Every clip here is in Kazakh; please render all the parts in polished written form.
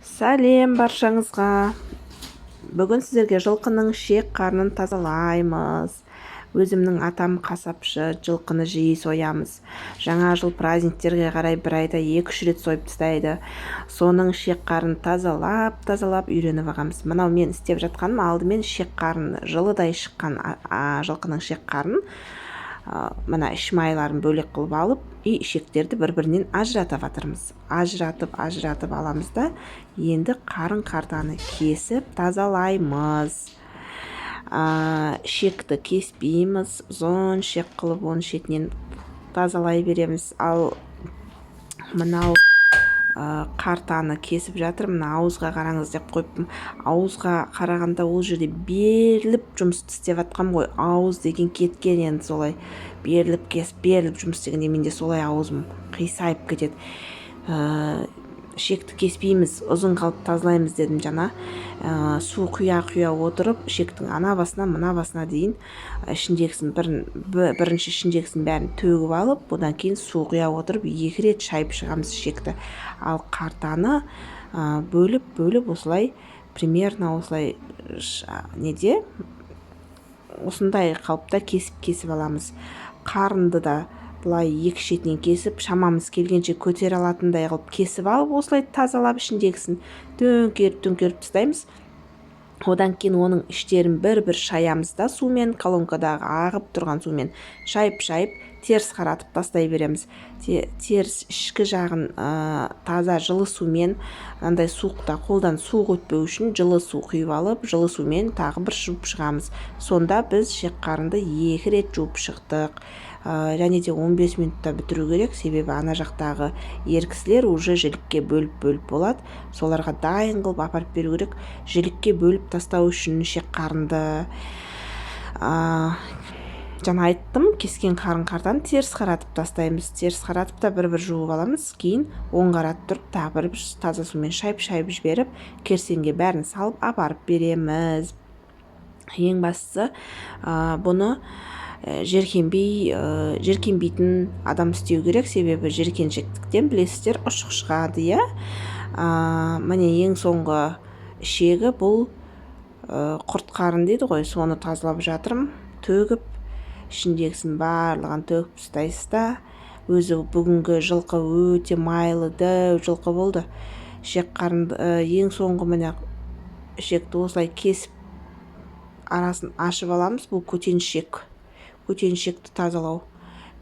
Сәлем баршаңызға. Бүгін сіздерге жылқының шек қарнын тазалаймыз. Өзімнің атам қасапшы, жылқыны жиі соямыз. Жаңа жыл праздниктерге қарай бір айда 2-3 рет сойып тастайды. Соның шек қарнын тазалап үйреніп ағамыз. Мынау мен істеп жатқаным алдымен шек қарнын, жылыдай шыққан жылқының шек қарнын мына іш майларын бөлек қылып алып, ішектерді бір-бірінен ажыратып жатырмыз. Ажыратып аламыз да, енді қарын-қартаны кесіп тазалаймыз. Ішекті кеспейміз, ұзын ішек қылып оның шетінен тазалай береміз. Ал мынау қартаны кесіп жатыр, мына ауызға қараңыз деп қойыппын. Ауызға қарағанда ол жерде беріліп жұмыс істеп жатқам ғой. Ауыз деген кеткен, енді солай беріліп кесіп, беріліп жұмыс істегенде менде солай аузым қисайып кетеді. Ішекті кеспейміз, ұзын қалып тазалаймыз дедім жаңа. Су құя отырып, ішектің ана басына мына басына дейін ішіндегісін бірінші ішіндегісін бәрін төгіп алып, одан кейін су құя отырып 2 рет шайып шығамыз ішекті. Ал қартаны бөліп осылай примерно осылай неде осындай қалыпта кесіп аламыз. Қарынды да былай 2 шетінен кесіп, шамамыз келгенше көтере алатындай қылып кесіп алып, осылай тазалап ішіндегісін төңкеріп тастаймыз. Одан кейін оның іштерін бір-бір шаямыз да, сумен, колонкадағы ағып тұрған сумен шайып, теріс қаратып тастай береміз. Теріс ішкі жағын таза жылы сумен, андай суықта қолдан су өтпеу үшін жылы су құйып алып, жылы сумен тағы бір жуып шығамыз. Сонда біз шек қарынды 2 рет жуып шықтық. Және де 15 минутта бітіру керек, себебі ана жақтағы еркісілер уже жілікке бөліп болады. Соларға дайын қылып апарып беру керек. Жілікке бөліп тастау үшін шек қарынды жаңа айттым, кескен қарын-қартаны теріс қаратып тастаймыз. Теріс қаратып та бір-бір жуып аламыз. Кейін оң қаратып тұрып, тағы бір таза сумен шайып жіберіп, керсенге бәрін салып апарып береміз. Ең бастысы бұны жеркенбейтін адам істеу керек, себебі жеркеншектіктен білесіздер ұшық шығады. Міне ең соңғы ішегі бұл құрт қарын дейді ғой, соны тазалап жатырмын. Төгіп, ішіндегісін барлығын төгіп тастайсыз да. Өзі бүгінгі жылқы өте майлы жылқы болды. Шек қарынды ең соңғы міне ішекті осылай кесіп арасын ашып аламыз. Бұл көтеншекті тазалау.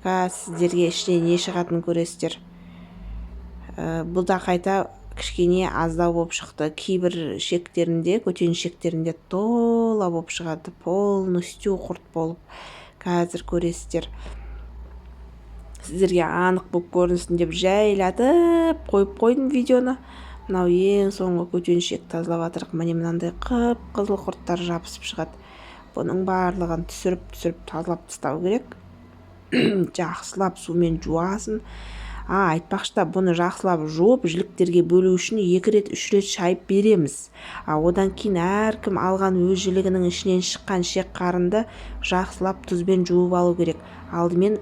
Сіздерге ішінен не шығатынын көресіздер. Бұл да қайта кішкене аздау болып шықты. Кейбір шектерінде, көтеншектерінде тола болып шығады, полностью құрт болып. Қазір көресіздер. Сіздерге анық болып көрінсін деп жайлатып қойып қойдым видеоны. Мынау ең соңғы көтеншек тазалап жатырық. Міне мынандай қып-қызыл құрттар жабысып шығады. Бұның барлығын түсіріп тазалап тастау керек. Жақсылап сумен жуасын. Айтпақшыда, бұны жақсылап жуып, жіліктерге бөлу үшін 2 рет, 3 рет шайып береміз. Одан кейін әркім алған өз жілігінің ішінен шыққан шек қарынды жақсылап тұзбен жуып алу керек. Алдымен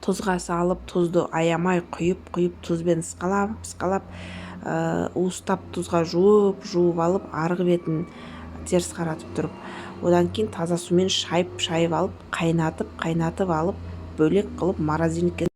тұзға салып, тұзды аямай құйып, тұзбен ысқалап, уыстап тұзға жуып алып, арғы бетін теріс қаратып тұрып. Одан кейін таза сумен шайып алып, қайнатып алып, бөлек қылып морозилькаға